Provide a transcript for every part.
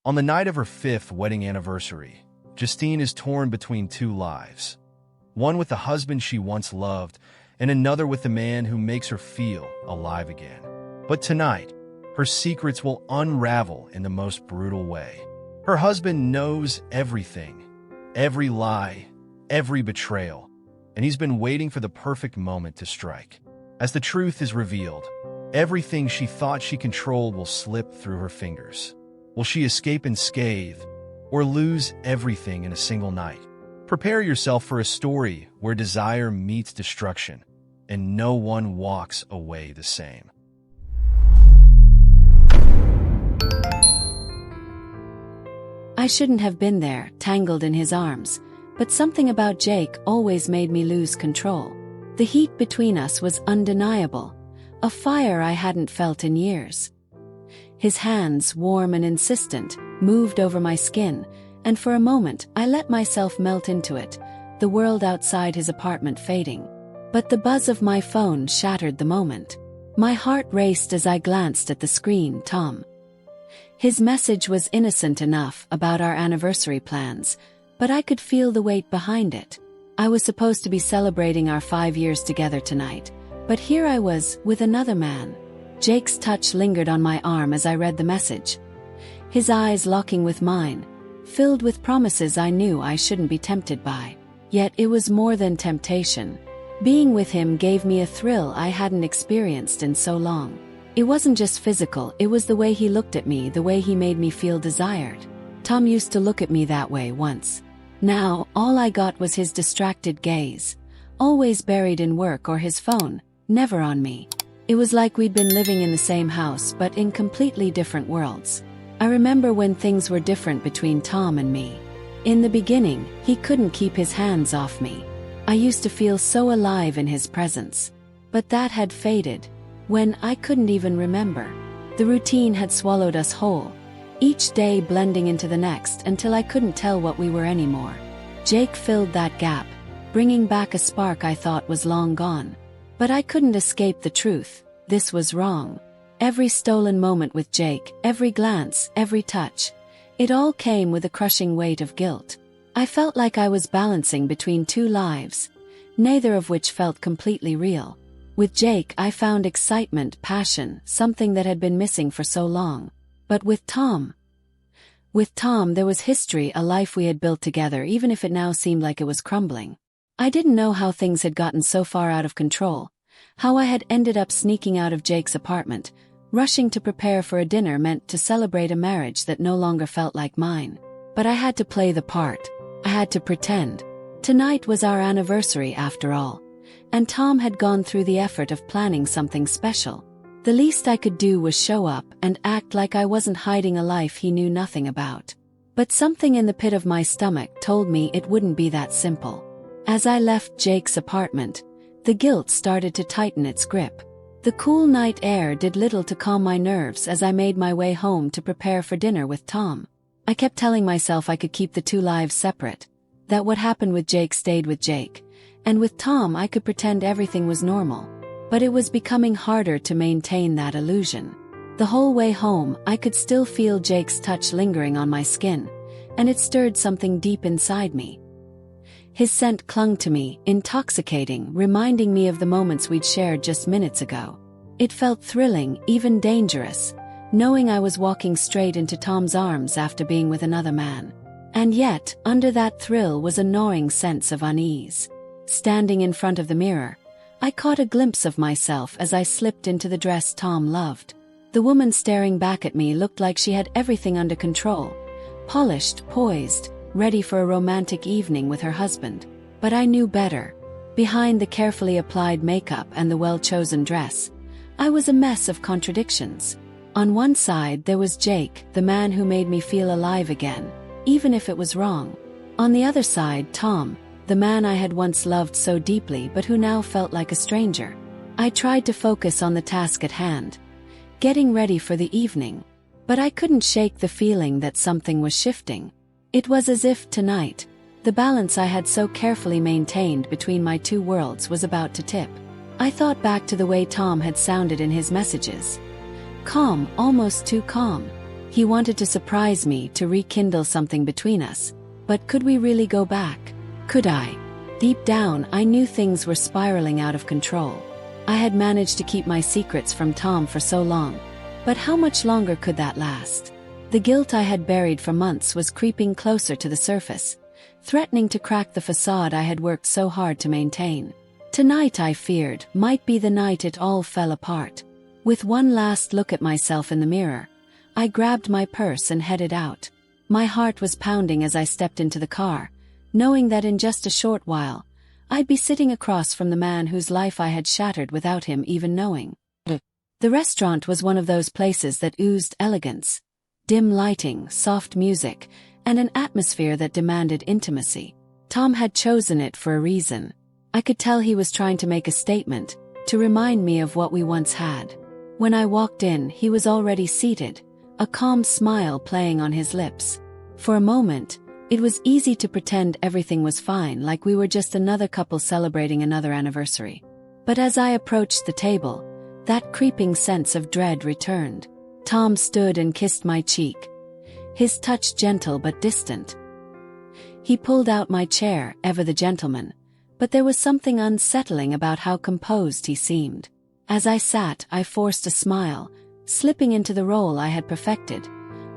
On the night of her 5th wedding anniversary, Justine is torn between two lives. One with the husband she once loved, and another with the man who makes her feel alive again. But tonight, her secrets will unravel in the most brutal way. Her husband knows everything, every lie, every betrayal, and he's been waiting for the perfect moment to strike. As the truth is revealed, everything she thought she controlled will slip through her fingers. Will she escape unscathed, or lose everything in a single night? Prepare yourself for a story where desire meets destruction, and no one walks away the same. I shouldn't have been there, tangled in his arms, but something about Jake always made me lose control. The heat between us was undeniable, a fire I hadn't felt in years. His hands, warm and insistent, moved over my skin, and for a moment I let myself melt into it, the world outside his apartment fading. But the buzz of my phone shattered the moment. My heart raced as I glanced at the screen. Tom. His message was innocent enough about our anniversary plans, but I could feel the weight behind it. I was supposed to be celebrating our 5 years together tonight, but here I was with another man. Jake's touch lingered on my arm as I read the message, his eyes locking with mine, filled with promises I knew I shouldn't be tempted by. Yet it was more than temptation. Being with him gave me a thrill I hadn't experienced in so long. It wasn't just physical, it was the way he looked at me, the way he made me feel desired. Tom used to look at me that way once. Now, all I got was his distracted gaze, always buried in work or his phone, never on me. It was like we'd been living in the same house but in completely different worlds. I remember when things were different between Tom and me. In the beginning, he couldn't keep his hands off me. I used to feel so alive in his presence. But that had faded, when I couldn't even remember. The routine had swallowed us whole, each day blending into the next until I couldn't tell what we were anymore. Jake filled that gap, bringing back a spark I thought was long gone. But I couldn't escape the truth. This was wrong. Every stolen moment with Jake, every glance, every touch, it all came with a crushing weight of guilt. I felt like I was balancing between two lives, neither of which felt completely real. With Jake, I found excitement, passion, something that had been missing for so long. But with Tom, there was history, a life we had built together, even if it now seemed like it was crumbling. I didn't know how things had gotten so far out of control, how I had ended up sneaking out of Jake's apartment, rushing to prepare for a dinner meant to celebrate a marriage that no longer felt like mine. But I had to play the part. I had to pretend. Tonight was our anniversary after all, and Tom had gone through the effort of planning something special. The least I could do was show up and act like I wasn't hiding a life he knew nothing about. But something in the pit of my stomach told me it wouldn't be that simple. As I left Jake's apartment, the guilt started to tighten its grip. The cool night air did little to calm my nerves as I made my way home to prepare for dinner with Tom. I kept telling myself I could keep the two lives separate, that what happened with Jake stayed with Jake, and with Tom I could pretend everything was normal. But it was becoming harder to maintain that illusion. The whole way home, I could still feel Jake's touch lingering on my skin, and it stirred something deep inside me. His scent clung to me, intoxicating, reminding me of the moments we'd shared just minutes ago. It felt thrilling, even dangerous, knowing I was walking straight into Tom's arms after being with another man. And yet, under that thrill was a gnawing sense of unease. Standing in front of the mirror, I caught a glimpse of myself as I slipped into the dress Tom loved. The woman staring back at me looked like she had everything under control, polished, poised, ready for a romantic evening with her husband. But I knew better. Behind the carefully applied makeup and the well-chosen dress, I was a mess of contradictions. On one side there was Jake, the man who made me feel alive again, even if it was wrong. On the other side, Tom, the man I had once loved so deeply but who now felt like a stranger. I tried to focus on the task at hand, getting ready for the evening, but I couldn't shake the feeling that something was shifting. It was as if tonight, the balance I had so carefully maintained between my two worlds was about to tip. I thought back to the way Tom had sounded in his messages. Calm, almost too calm. He wanted to surprise me, to rekindle something between us. But could we really go back? Could I? Deep down, I knew things were spiraling out of control. I had managed to keep my secrets from Tom for so long. But how much longer could that last? The guilt I had buried for months was creeping closer to the surface, threatening to crack the facade I had worked so hard to maintain. Tonight, I feared, might be the night it all fell apart. With one last look at myself in the mirror, I grabbed my purse and headed out. My heart was pounding as I stepped into the car, knowing that in just a short while, I'd be sitting across from the man whose life I had shattered without him even knowing. The restaurant was one of those places that oozed elegance, dim lighting, soft music, and an atmosphere that demanded intimacy. Tom had chosen it for a reason. I could tell he was trying to make a statement, to remind me of what we once had. When I walked in, he was already seated, a calm smile playing on his lips. For a moment, it was easy to pretend everything was fine, like we were just another couple celebrating another anniversary. But as I approached the table, that creeping sense of dread returned. Tom stood and kissed my cheek, his touch gentle but distant. He pulled out my chair, ever the gentleman, but there was something unsettling about how composed he seemed. As I sat, I forced a smile, slipping into the role I had perfected.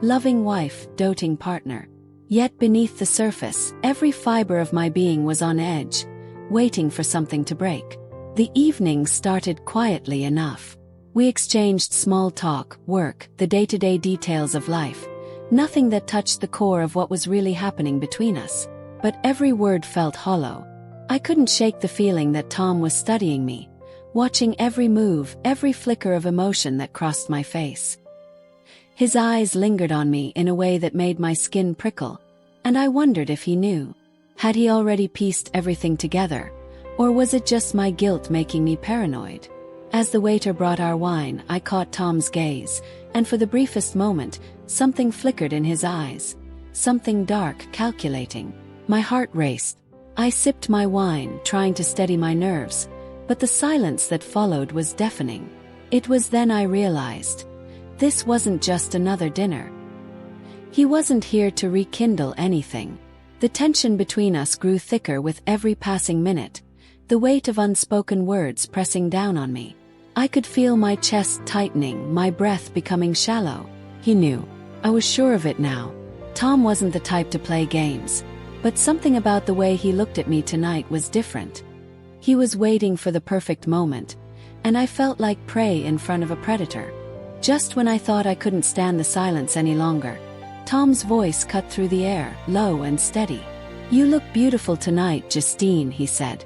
Loving wife, doting partner. Yet beneath the surface, every fiber of my being was on edge, waiting for something to break. The evening started quietly enough. We exchanged small talk, work, the day-to-day details of life. Nothing that touched the core of what was really happening between us. But every word felt hollow. I couldn't shake the feeling that Tom was studying me, watching every move, every flicker of emotion that crossed my face. His eyes lingered on me in a way that made my skin prickle, and I wondered if he knew. Had he already pieced everything together, or was it just my guilt making me paranoid? As the waiter brought our wine, I caught Tom's gaze, and for the briefest moment, something flickered in his eyes. Something dark, calculating. My heart raced. I sipped my wine, trying to steady my nerves, but the silence that followed was deafening. It was then I realized, this wasn't just another dinner. He wasn't here to rekindle anything. The tension between us grew thicker with every passing minute, the weight of unspoken words pressing down on me. I could feel my chest tightening, my breath becoming shallow. He knew. I was sure of it now. Tom wasn't the type to play games, but something about the way he looked at me tonight was different. He was waiting for the perfect moment, and I felt like prey in front of a predator. Just when I thought I couldn't stand the silence any longer, Tom's voice cut through the air, low and steady. "You look beautiful tonight, Justine," he said.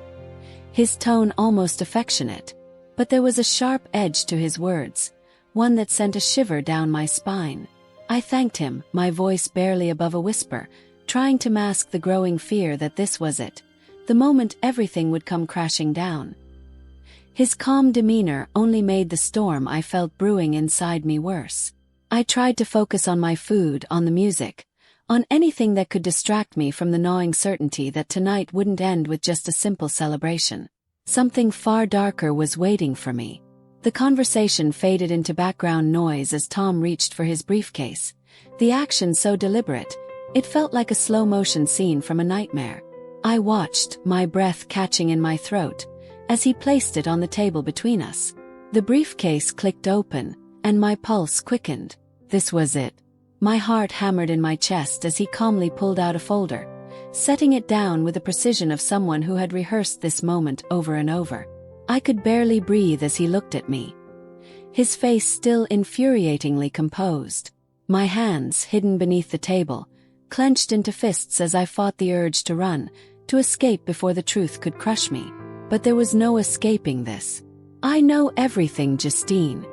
His tone almost affectionate, but there was a sharp edge to his words, one that sent a shiver down my spine. I thanked him, my voice barely above a whisper, trying to mask the growing fear that this was it, the moment everything would come crashing down. His calm demeanor only made the storm I felt brewing inside me worse. I tried to focus on my food, on the music, on anything that could distract me from the gnawing certainty that tonight wouldn't end with just a simple celebration. Something far darker was waiting for me. The conversation faded into background noise as Tom reached for his briefcase, the action so deliberate, it felt like a slow-motion scene from a nightmare. I watched, my breath catching in my throat, as he placed it on the table between us. The briefcase clicked open, and my pulse quickened. This was it. My heart hammered in my chest as he calmly pulled out a folder, setting it down with the precision of someone who had rehearsed this moment over and over. I could barely breathe as he looked at me, his face still infuriatingly composed. My hands, hidden beneath the table, clenched into fists as I fought the urge to run, to escape before the truth could crush me. But there was no escaping this. "I know everything, Justine."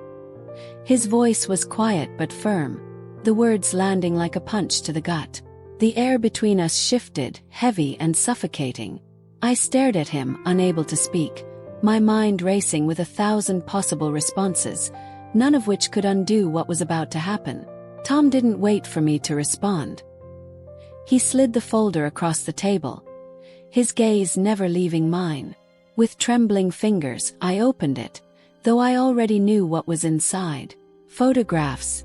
His voice was quiet but firm, the words landing like a punch to the gut. The air between us shifted, heavy and suffocating. I stared at him, unable to speak, my mind racing with 1,000 possible responses, none of which could undo what was about to happen. Tom didn't wait for me to respond. He slid the folder across the table, his gaze never leaving mine. With trembling fingers, I opened it, though I already knew what was inside. Photographs.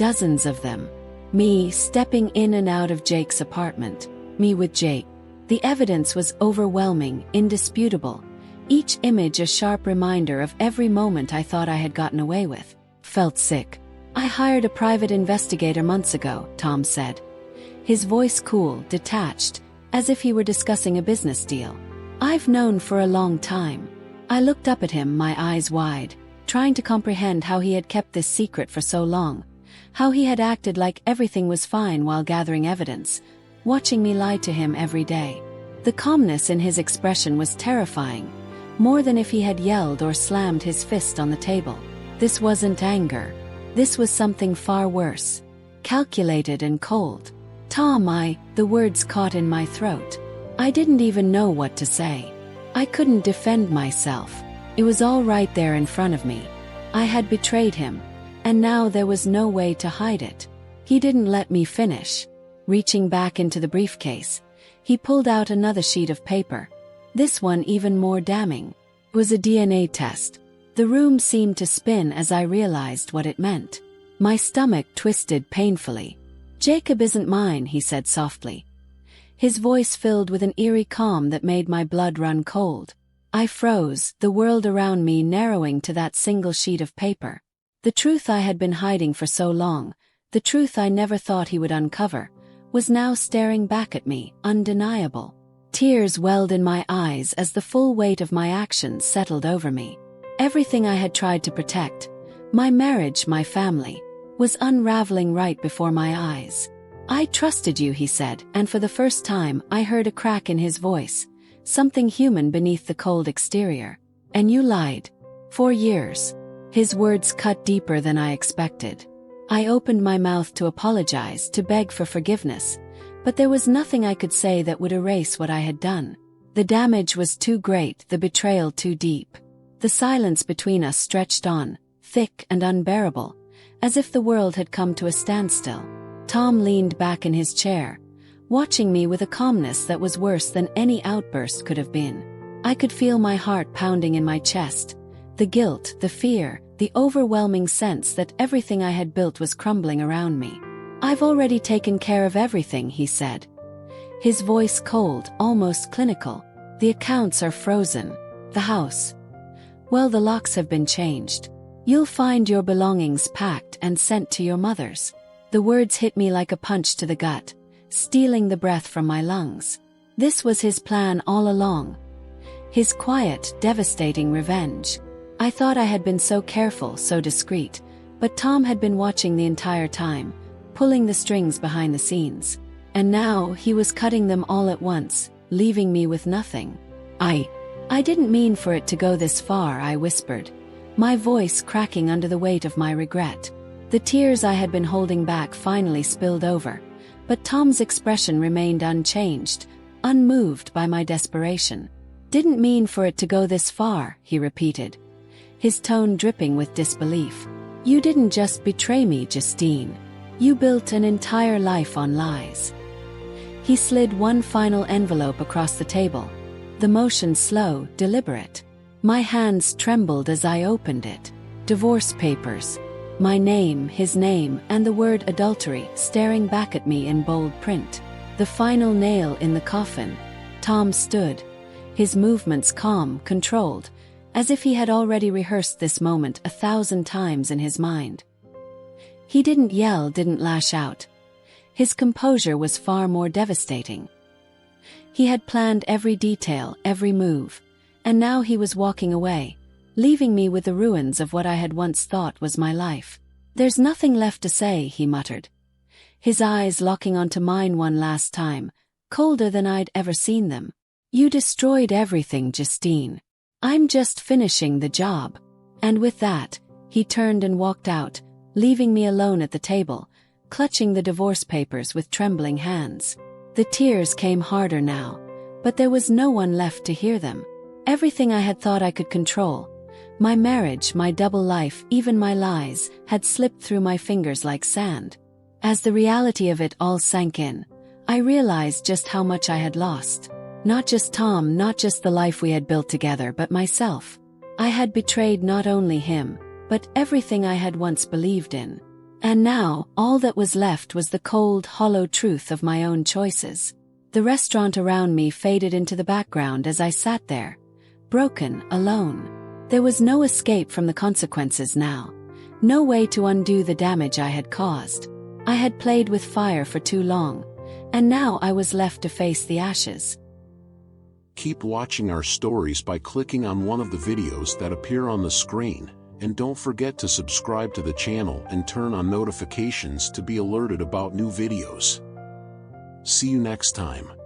dozens of them. Me stepping in and out of Jake's apartment. Me with Jake. The evidence was overwhelming, indisputable. Each image a sharp reminder of every moment I thought I had gotten away with. Felt sick. I hired a private investigator months ago, Tom said. His voice cool, detached, as if he were discussing a business deal. I've known for a long time. I looked up at him, my eyes wide, trying to comprehend how he had kept this secret for so long. How he had acted like everything was fine while gathering evidence, watching me lie to him every day. The calmness in his expression was terrifying, more than if he had yelled or slammed his fist on the table. This wasn't anger. This was something far worse. Calculated and cold. Tom, the words caught in my throat. I didn't even know what to say. I couldn't defend myself. It was all right there in front of me. I had betrayed him, and now there was no way to hide it. He didn't let me finish. Reaching back into the briefcase, he pulled out another sheet of paper. This one even more damning. It was a DNA test. The room seemed to spin as I realized what it meant. My stomach twisted painfully. "Jacob isn't mine," he said softly. His voice filled with an eerie calm that made my blood run cold. I froze, the world around me narrowing to that single sheet of paper. The truth I had been hiding for so long, the truth I never thought he would uncover, was now staring back at me, undeniable. Tears welled in my eyes as the full weight of my actions settled over me. Everything I had tried to protect, my marriage, my family, was unraveling right before my eyes. "I trusted you," he said, and for the first time I heard a crack in his voice, something human beneath the cold exterior. "And you lied. For years." His words cut deeper than I expected. I opened my mouth to apologize, to beg for forgiveness, but there was nothing I could say that would erase what I had done. The damage was too great, the betrayal too deep. The silence between us stretched on, thick and unbearable, as if the world had come to a standstill. Tom leaned back in his chair, watching me with a calmness that was worse than any outburst could have been. I could feel my heart pounding in my chest, the guilt, the fear, the overwhelming sense that everything I had built was crumbling around me. "I've already taken care of everything," he said. His voice cold, almost clinical. "The accounts are frozen. The house, well, the locks have been changed. You'll find your belongings packed and sent to your mother's." The words hit me like a punch to the gut, stealing the breath from my lungs. This was his plan all along. His quiet, devastating revenge. I thought I had been so careful, so discreet, but Tom had been watching the entire time, pulling the strings behind the scenes. And now he was cutting them all at once, leaving me with nothing. I didn't mean for it to go this far," I whispered, my voice cracking under the weight of my regret. The tears I had been holding back finally spilled over, but Tom's expression remained unchanged, unmoved by my desperation. "Didn't mean for it to go this far," he repeated, his tone dripping with disbelief. "You didn't just betray me, Justine. You built an entire life on lies." He slid one final envelope across the table, the motion slow, deliberate. My hands trembled as I opened it. Divorce papers. My name, his name, and the word adultery staring back at me in bold print. The final nail in the coffin. Tom stood, his movements calm, controlled, as if he had already rehearsed this moment 1,000 times in his mind. He didn't yell, didn't lash out. His composure was far more devastating. He had planned every detail, every move, and now he was walking away, leaving me with the ruins of what I had once thought was my life. "There's nothing left to say," he muttered, his eyes locking onto mine one last time, colder than I'd ever seen them. "You destroyed everything, Justine. I'm just finishing the job." And with that, he turned and walked out, leaving me alone at the table, clutching the divorce papers with trembling hands. The tears came harder now, but there was no one left to hear them. Everything I had thought I could control, my marriage, my double life, even my lies, had slipped through my fingers like sand. As the reality of it all sank in, I realized just how much I had lost. Not just Tom, not just the life we had built together, but myself. I had betrayed not only him, but everything I had once believed in. And now, all that was left was the cold, hollow truth of my own choices. The restaurant around me faded into the background as I sat there, broken, alone. There was no escape from the consequences now. No way to undo the damage I had caused. I had played with fire for too long, and now I was left to face the ashes. Keep watching our stories by clicking on one of the videos that appear on the screen, and don't forget to subscribe to the channel and turn on notifications to be alerted about new videos. See you next time.